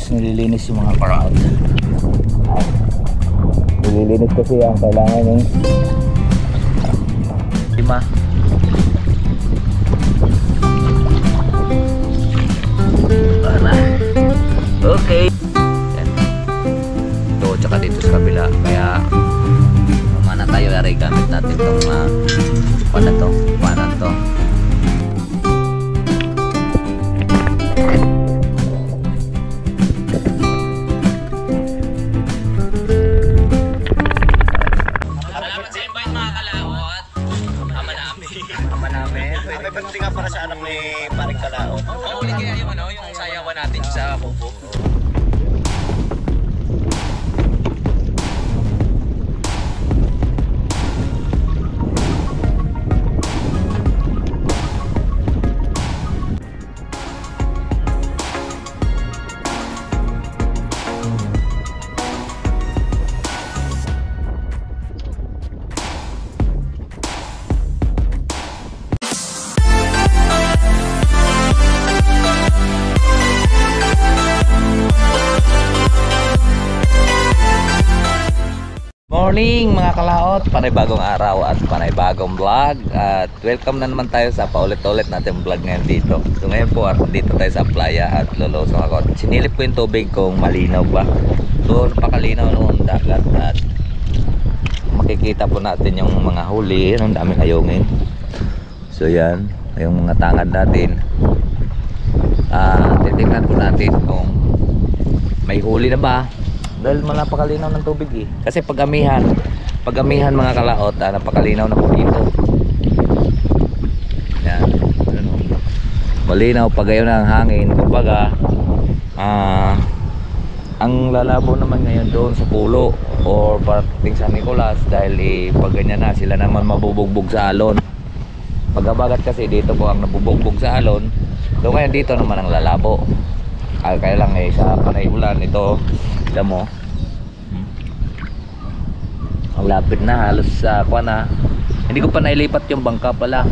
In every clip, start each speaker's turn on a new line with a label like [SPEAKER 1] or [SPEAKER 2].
[SPEAKER 1] tapos nililinis yung mga crowd. Nililinis kasi ang kailangan ng 5. Okay. Yan. Ito, tsaka dito sa kabila. Kaya umana tayo, yari gamit natin itong panan to.
[SPEAKER 2] Salamat sa invite mga kalawot. Ama namin.
[SPEAKER 3] May panunti nga para sa anak ni Paring Kalaot.
[SPEAKER 2] Uli kaya yung sayawan natin sa bubog.
[SPEAKER 1] Morning mga kalaot, panibagong araw at panibagong vlog. At welcome na naman tayo sa paulit-ulit natin vlog ngayon dito. So ngayon po dito tayo sa playa at lulusong ako. Sinilip ko yung tubig kung malinaw ba. So napakalinaw noong dagat at makikita po natin yung mga huli. Ang daming ayungin. So yan, yung mga tangad natin. Titingnan po natin kung may huli na ba. Dahil napakalinaw ng tubig eh. Kasi pag-amihan mga kalaot, napakalinaw na po dito. Yan. Malinaw pag gayon ang hangin. Kumbaga, ang lalabo naman ngayon doon sa Pulo or parating San Nicolas dahil pag ganyan na sila naman mabubugbog sa alon. Pag-abagat kasi dito po ang nabubugbog sa alon. So ngayon dito naman ang lalabo. Kaya lang sa panay ulan ito mo ang lapit na halos sa na hindi ko pa nailipat yung bangka pala,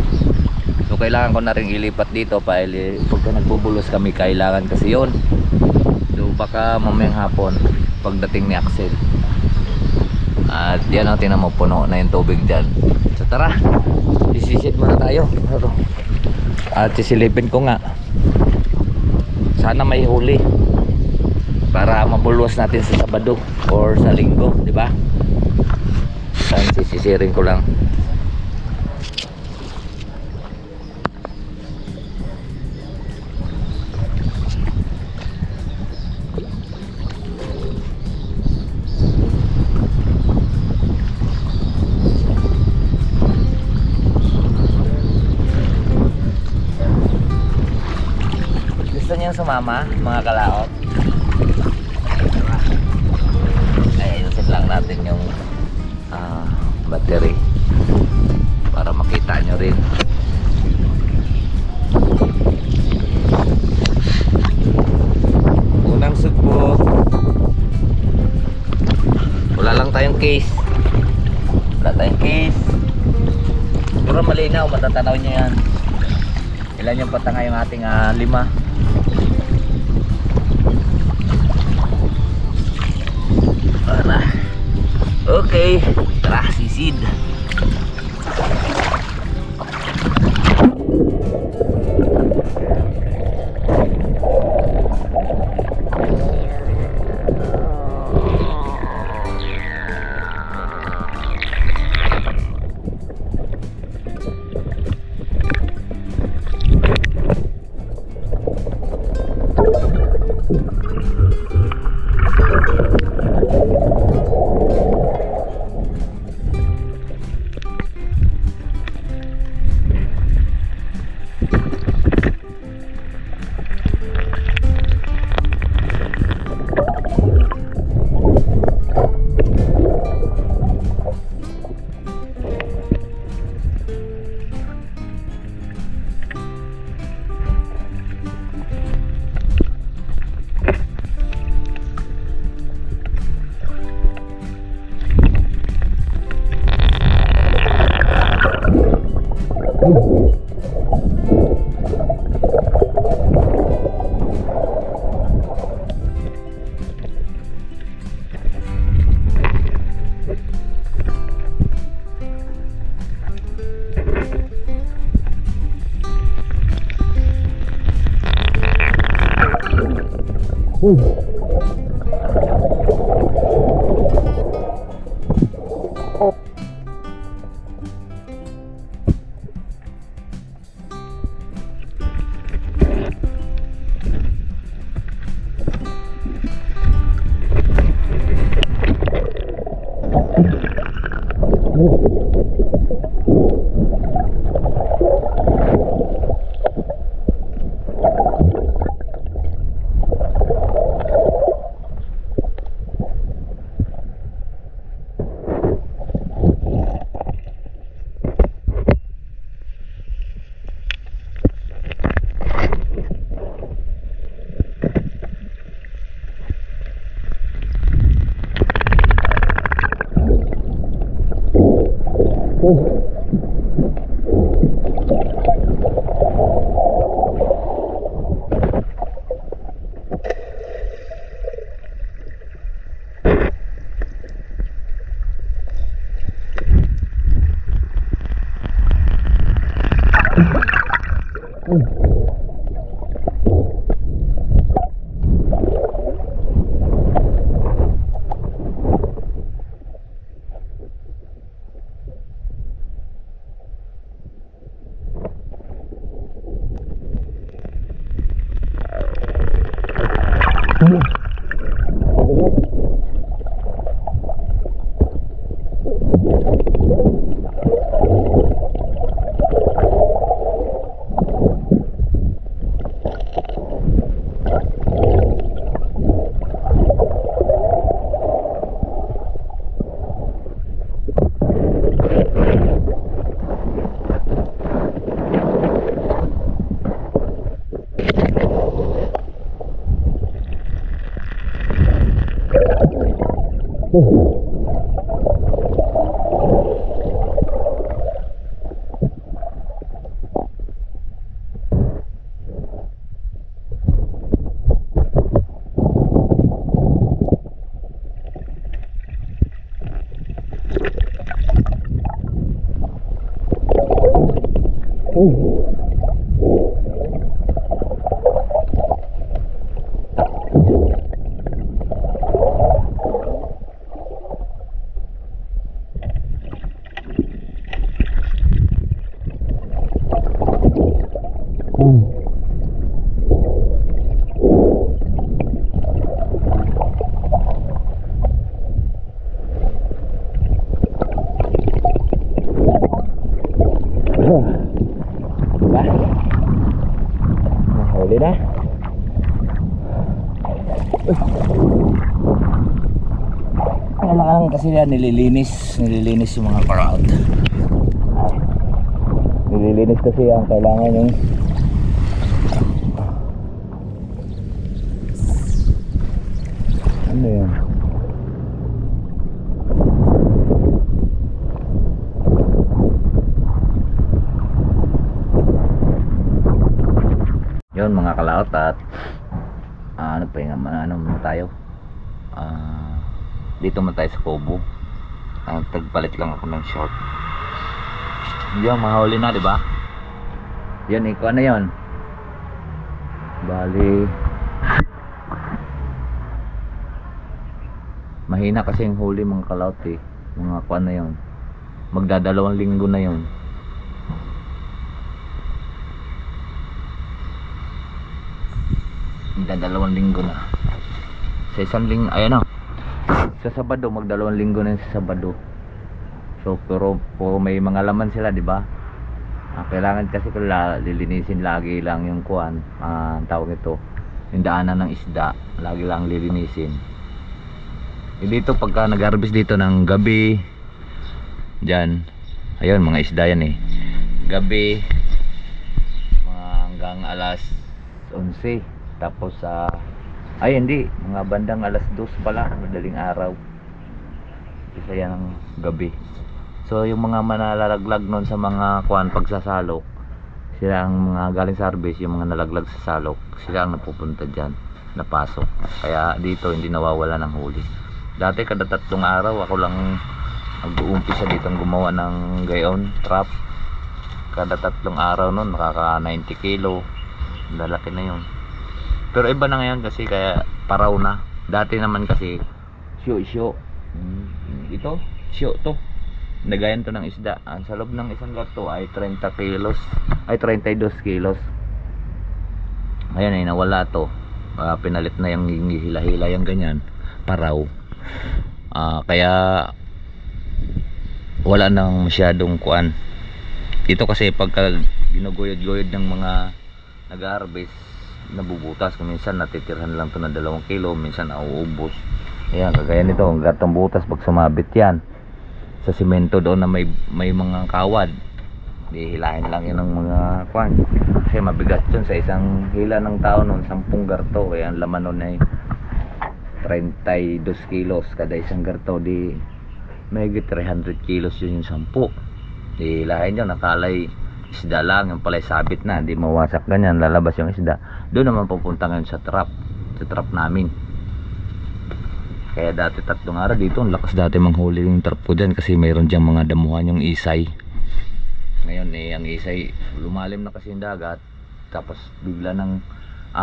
[SPEAKER 1] so kailangan ko na rin ilipat dito pag nagbubulos kami kailangan kasi yon. So baka mamayang hapon pagdating ni Axel at yan ang tinan mo puno na yung tubig dyan. So tara, sisisid muna tayo at sisilipin ko nga, sana may huli para mabulwas natin sa Sabado or sa Linggo, di ba? Sisisirin ko lang. Gusto niyo sumama mga kalaot? Ayusin lang natin yung battery para makita nyo rin. Unang sugpo, wala lang tayong case, pero malinaw, matatanaw nyo yan. Ilan yung patanga yung ating 5. Okay, tara sisid. Diba? Huli na. Kailangan kasi yan nililinis yung mga crowd. Nililinis kasi yan, kailangan yung ano yan? Yun mga kalaot at ano pa yung ano muna tayo dito muna tayo sa Kubo. Tagpalit lang ako ng short. Yan, mahuli na diba? Yan, ikaw ano yun? Bali mahina kasi yung huli mga kalaot eh. Mga kuan na yun, magdadalawang linggo na yun. Magdadalawang linggo na sa isang linggo, ayan o, sa Sabado magdalawang linggo na sa Sabado. So pero po may mga laman sila diba? Kailangan kasi lilinisin lagi lang yung kuan, tawag ito yung daanan ng isda, lagi lang lilinisin. Dito pagka nag-harvest dito ng gabi dyan, ayun mga isda yan eh, gabi mga hanggang alas 11. Tapos ay hindi, mga bandang alas 2 pala, madaling araw. Isa yan ang gabi. So yung mga manalalaglag nun sa mga kuan pagsasalok, sila ang mga galing sa harvest, yung mga nalaglag sa salok, sila ang napupunta dyan, napasok. Kaya dito hindi nawawala ng huli. Dati kada 3 araw ako lang nag-uumpisa dito gumawa ng gayon, trap. Kada 3 araw nun nakaka 90 kilo, lalaki na yun. Pero iba na ngayon kasi kaya paraw na. Dati naman kasi syo. Ito, syo to. Nagayan to ng isda. Sa loob ng isang garto ay 30 kilos. Ay 32 kilos. Ayan ay nawala to. Pinalit na yung hila-hila yung ganyan. Paraw. Kaya wala nang masyadong kuan. Dito kasi pagka ginuguyod-guyod ng mga nag-harvest, nabubutas. Minsan natitirhan lang to na 2 kilo, minsan nauubos. Ayan, kagaya nito, ang gatong butas pag sumabit yan sa simento doon na may mga kawad, hihilahin lang yun ng mga kwan. Kasi mabigat yun sa isang hila ng tao noon, 10 garto. Kaya ang laman noon ay 32 kilos kada isang garto. Di may 300 kilos yun yung 10. Hihilahin yun, nakalay isda lang, yung pala'y sabit na, hindi mawasak ganyan, lalabas yung isda. Doon naman pupunta ngayon sa trap namin. Kaya dati 3 araw dito, ang lakas dati manghuli yung trap ko dyan kasi mayroon dyan mga damuhan yung isay. Ngayon ang isay, lumalim na kasi yung dagat, tapos bigla nang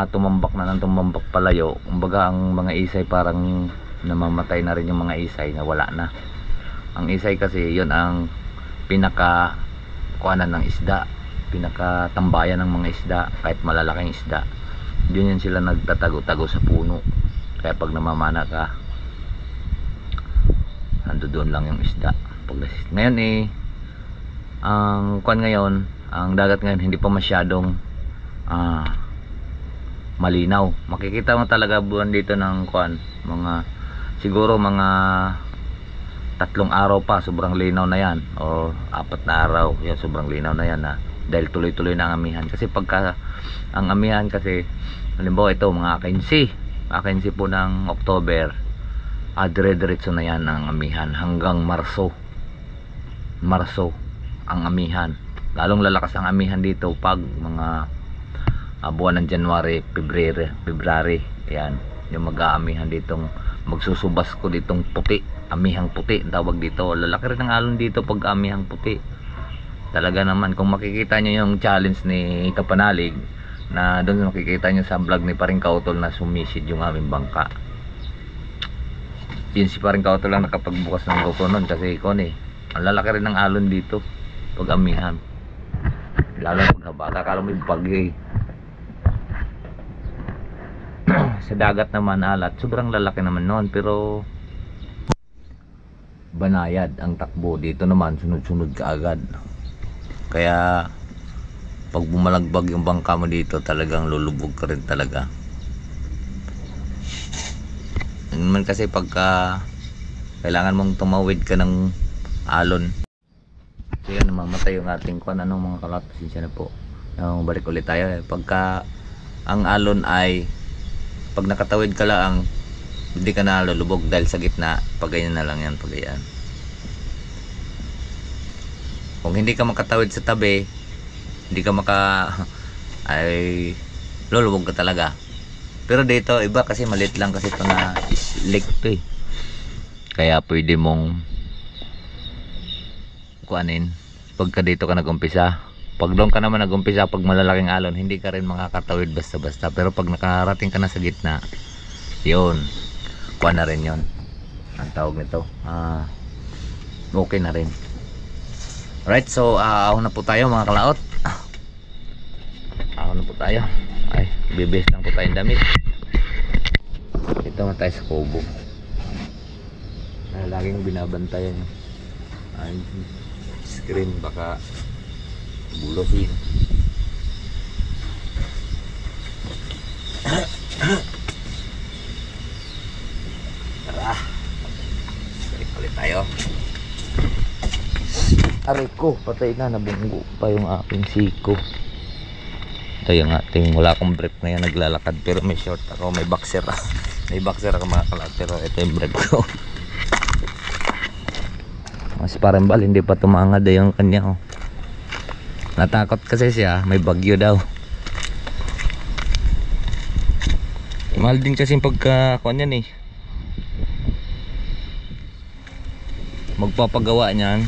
[SPEAKER 1] tumambak palayo. Kumbaga ang mga isay parang namamatay na rin yung mga isay, nawala na. Ang isay kasi yun ang pinaka kuanan ng isda, pinakatambayan ng mga isda. Kahit malalaking isda, yun sila nagtatago-tago sa puno. Kaya pag namamana ka, ando doon lang yung isda. Ngayon ang kuan ngayon, ang dagat ngayon hindi pa masyadong malinaw. Makikita mo talaga buwan dito ng kuan, siguro mga 3 araw pa sobrang linaw na yan, o 4 na araw yan, sobrang linaw na yan dahil tuloy-tuloy na ang amihan. Kasi pagka ang amihan kasi, halimbawa ito mga 15 po ng October, dire-diretso na yan ang amihan hanggang Marso ang amihan. Lalong lalakas ang amihan dito pag mga buwan ng January, February. Yan yung mag-aamihan ditong, magsusubas ko ditong puti, amihang puti ang tawag dito. Lalaki rin ang alon dito pag amihang puti. Talaga naman, kung makikita nyo yung challenge ni Kapanalig, na doon makikita nyo sa vlog ni Paring Kautol na sumisid yung aming bangka. Yun si Paring Kautol lang nakapagbukas ng GoPro nun kasi ang lalaki rin ng alon dito pag amihan, lalo pag haba. Akala mo yung bagay. Sa dagat naman alat, sobrang lalaki naman noon, pero banayad ang takbo. Dito naman sunod-sunod kaagad. Kaya pag bumalagbag yung bangka mo dito, talagang lulubog ka rin talaga. Naman kasi pagka kailangan mong tumawid ka ng alon, so yan, namamatay yung ating kuan. Mga kalat, pasensya na po. Balik ulit tayo. Pagka ang alon ay pag nakatawid ka lang, hindi ka na lulubog dahil sa gitna. Pag ganyan na lang yan, pag ganyan. Kung hindi ka makatawid sa tabi, hindi ka ay lulubog ka talaga. Pero dito iba kasi maliit lang kasi ito na lake to kaya pwede mong kuanin pagka dito ka nagumpisa. Pag doon ka naman nagumpisa, pag malalaking alon, hindi ka rin makakatawid basta-basta. Pero pag nakarating ka na sa gitna, yun, kuan na rin yun, ang tawag nito, okay na rin. Alright, so ahon na po tayo mga kalaot. Ahon na po tayo. Ay, bibis lang po tayong damit. Ito na tayo sa kubo. Laging binabantayan ay screen, baka bulosin. Tara, balik ulit tayo. Aray ko, patay na, nabunggo pa yung aking siko. Ito yung ating, wala akong brief ngayon, naglalakad, pero may short ako, may boxer may boxer ako mga kalat, pero ito yung brief ko. Mas parang bal, hindi pa tumangad yung kanya natakot kasi siya, may bagyo daw. Mahal din kasi pagka kuan yan magpapagawa niyan.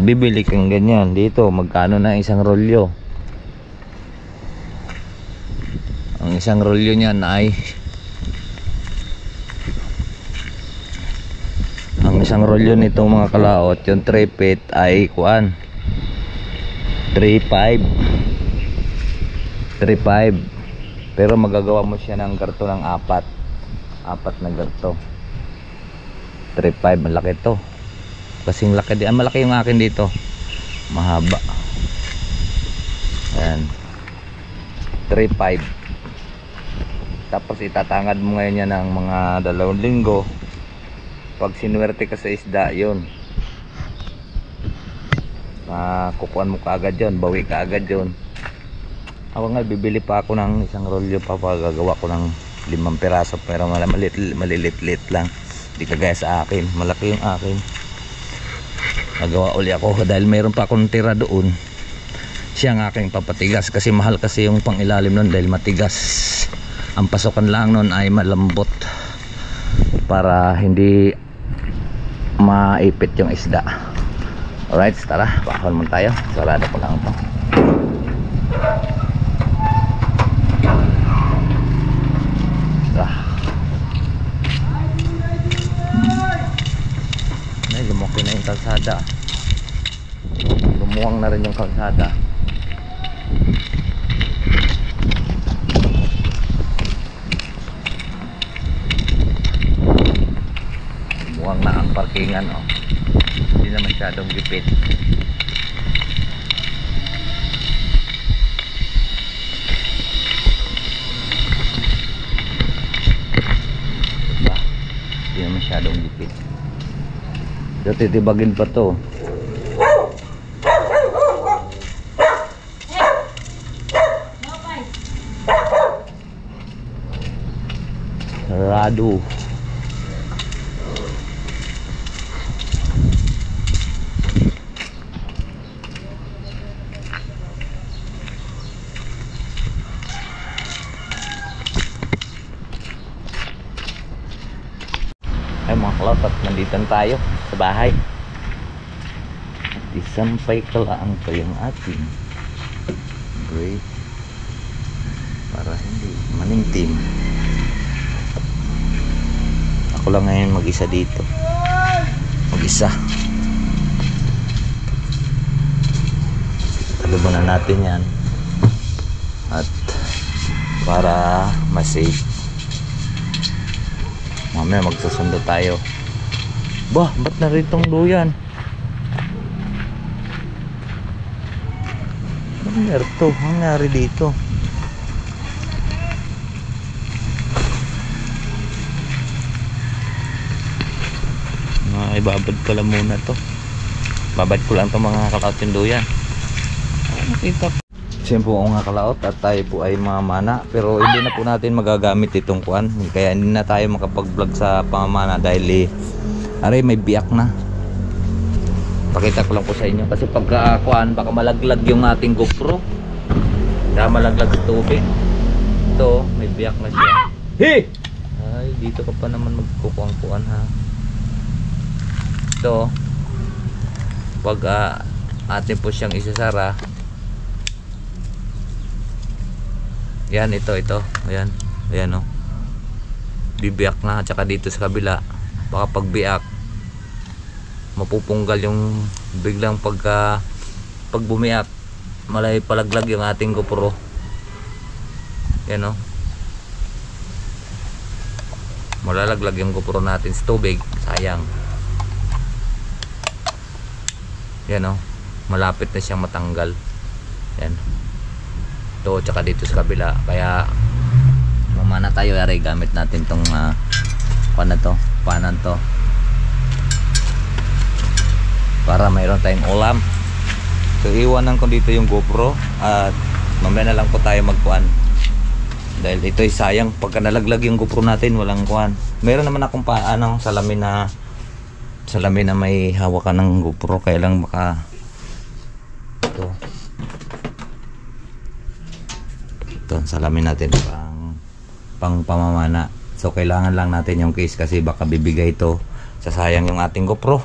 [SPEAKER 1] bibili kang ganyan dito, magkano na isang rolyo? Ang isang rolyo niyan ay isang rolyo nito mga kalaot, yung 3 feet ay kuan 3.5 pero magagawa mo siya ng garto ng apat na garto. 3.5 malaki to, kasing laki din. Malaki yung akin dito, mahaba. Ayan, 3.5. tapos itatangad mo ngayon yan ng mga 2 linggo. Pag sinuwerte ka sa isda, yun, kukuhan mo kaagad yun, bawi ka agad yun. Ako nga, bibili pa ako ng isang rolyo pa, gagawa ko ng 5 piraso, pero malilit-lit lang, hindi kagaya sa akin, malaki yung akin. Nagawa uli ako dahil mayroon pa akong tira doon, siya ang aking papatigas, kasi mahal kasi yung pang ilalim nun dahil matigas. Ang pasokan lang nun ay malambot para hindi maipit yung isda. Alright, tara, bakal mo tayo. Sarado ko lang ito. Ay, lumaki na yung kalsada. Lumuwang na rin yung kalsada. Lumuwang na ang parkingan, oh. Hindi na masyadong gipit. Diba? Hindi na masyadong gipit. So titibagin pa to. Sarado. Ay mga kalot, at nandito tayo sa bahay. At isampay kalaang pa yung ating gray para hindi manimtim. Ako lang ngayon mag-isa dito, mag-isa. Talubunan natin yan at para mas-safe. Mamaya magsusundo tayo. Bah, ba't naritong duyan? Ano nangyari dito? Ibabad ko lang muna to. Babad ko lang to mga kalaot yung duyan. Nakita ko. Siyempre po nga kalaot at tayo po ay mamana, pero hindi na po natin magagamit itong kuan, kaya hindi na tayo makapag-vlog sa pamamana dahil aray may biyak na. Pakita ko lang po sa inyo kasi pagka kuan baka malaglag yung ating GoPro, kaya malaglag sa tubig. Ito may biyak na siya. Hey! Ay, dito ka pa naman magkukuang-kuan ha. Ito pag atin po siyang isasara. Yan, ito. Ayan, oh. Bibiyak na, at saka dito sa kabila. Baka pag biyak, mapupunggal yung biglang pag bumiyak, malay palaglag yung ating GoPro. Yan, oh. Malalaglag yung GoPro natin sa tubig, sayang. Yan, oh. Malapit na siyang matanggal. Yan. Ito, tsaka dito sa kabila, kaya mamana tayo, yari gamit natin tong panan to para mayroon tayong ulam. So iwanan ko dito yung GoPro at mamaya na lang po tayo magkuan dahil ito ay sayang pagka nalaglag yung GoPro natin, walang kuan. Meron naman akong salamin na may hawakan ng GoPro, kaya lang baka ito salamin natin pang pamamana. So kailangan lang natin yung case kasi baka bibigay ito, sasayang yung ating GoPro.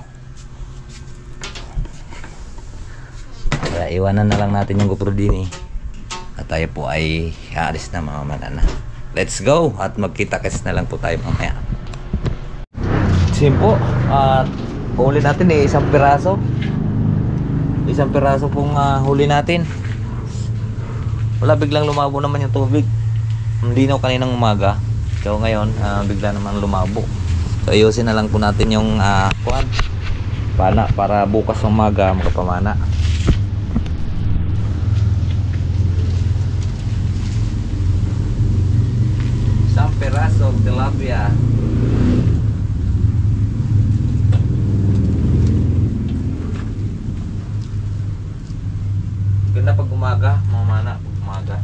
[SPEAKER 1] iwanan na lang natin yung GoPro din eh. At tayo po ay aalis na mga manana. Let's go! At magkita-kits na lang po tayo mamaya. Simpo. At huli natin eh, isang piraso. Isang piraso pong huli natin. Wala, biglang lumabo naman yung tubig. Hindi na kaninang umaga. So ngayon, bigla naman lumabo. So ayusin na lang po natin yung pana para bukas ng umaga makapamana. Isang perasong tilapia. Ganda pag umaga, mamana pag umaga.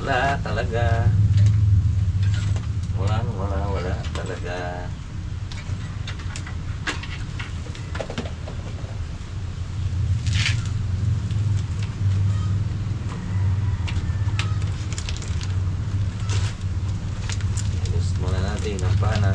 [SPEAKER 1] Wala talaga. Wala talaga. Ayos muna natin ang pana.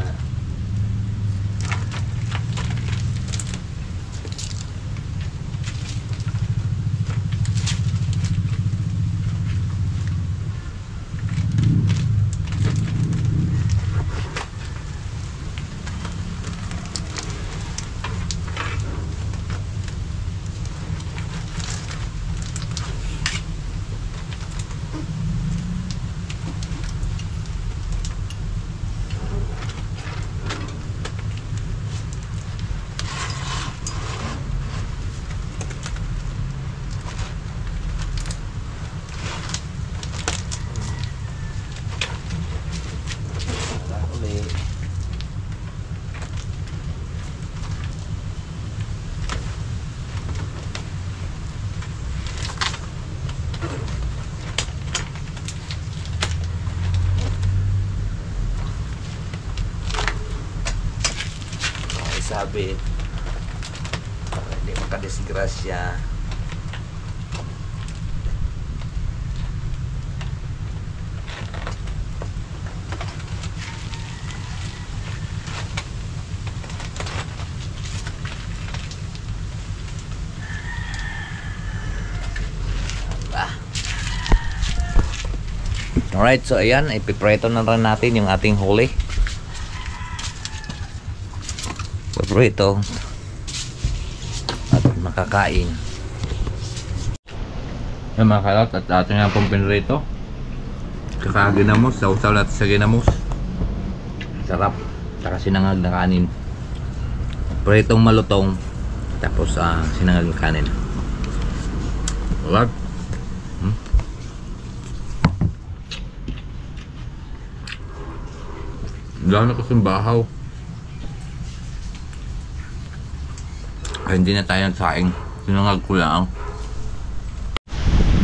[SPEAKER 1] Sabit para hindi makadisgrasya. Alright, so ayan, ipipreto na rin natin yung ating huli. Paborito at makakain. Yung mga kalot at ating nga pong pinrito. Kakaginamos, sausaw natin sa ginamos. Sarap, saka sinangag na kanin. Pritong malutong, tapos sinangag na kanin. Alright. Gano'n kasing bahaw. Ay, hindi na tayo nagsaing. Sinangag ko lang.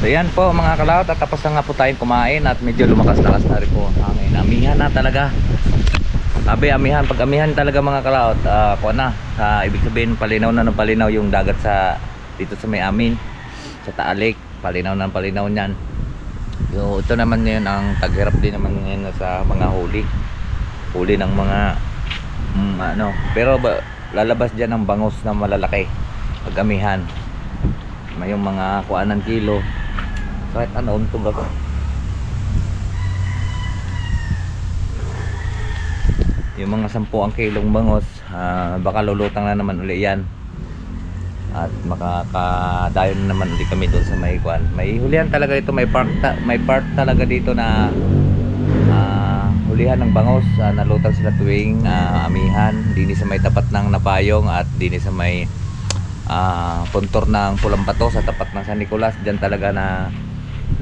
[SPEAKER 1] So yan po mga kalawat, at tapos na nga po tayong kumain at medyo lumakas-lakas na rin po ang hangin. Amihan na talaga. Sabi amihan, pag amihan talaga mga kalawat, ibig sabihin palinaw na ng palinaw yung dagat sa dito sa may amin, sa Taalik, palinaw ng palinaw niyan. So ito naman yun ang taghirap din naman yun sa mga huli ng mga pero lalabas dyan ang bangos na malalaki pag amihan. May yung mga kuan ng kilo kahit ano untog ako. Yung mga 10 ang kilong bangos, baka lulutang na naman uli yan at makakadayon na naman uli kami doon sa may kuan. May hulihan talaga dito, may part talaga dito na hulihan ng bangos. Nalutang sila tuwing amihan dini sa may tapat ng Napayong at dini sa may puntor ng Pulang Bato sa tapat ng San Nicolas. Diyan talaga na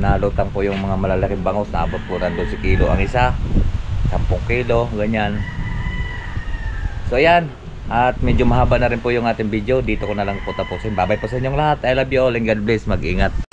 [SPEAKER 1] nalutang po yung mga malalaking bangos na abot po ng 12 kilo ang isa, 10 kilo, ganyan. So ayan, at medyo mahaba na rin po yung ating video. Dito ko na lang po tapusin. Bye bye po sa inyong lahat. I love you all and God bless. Mag-ingat.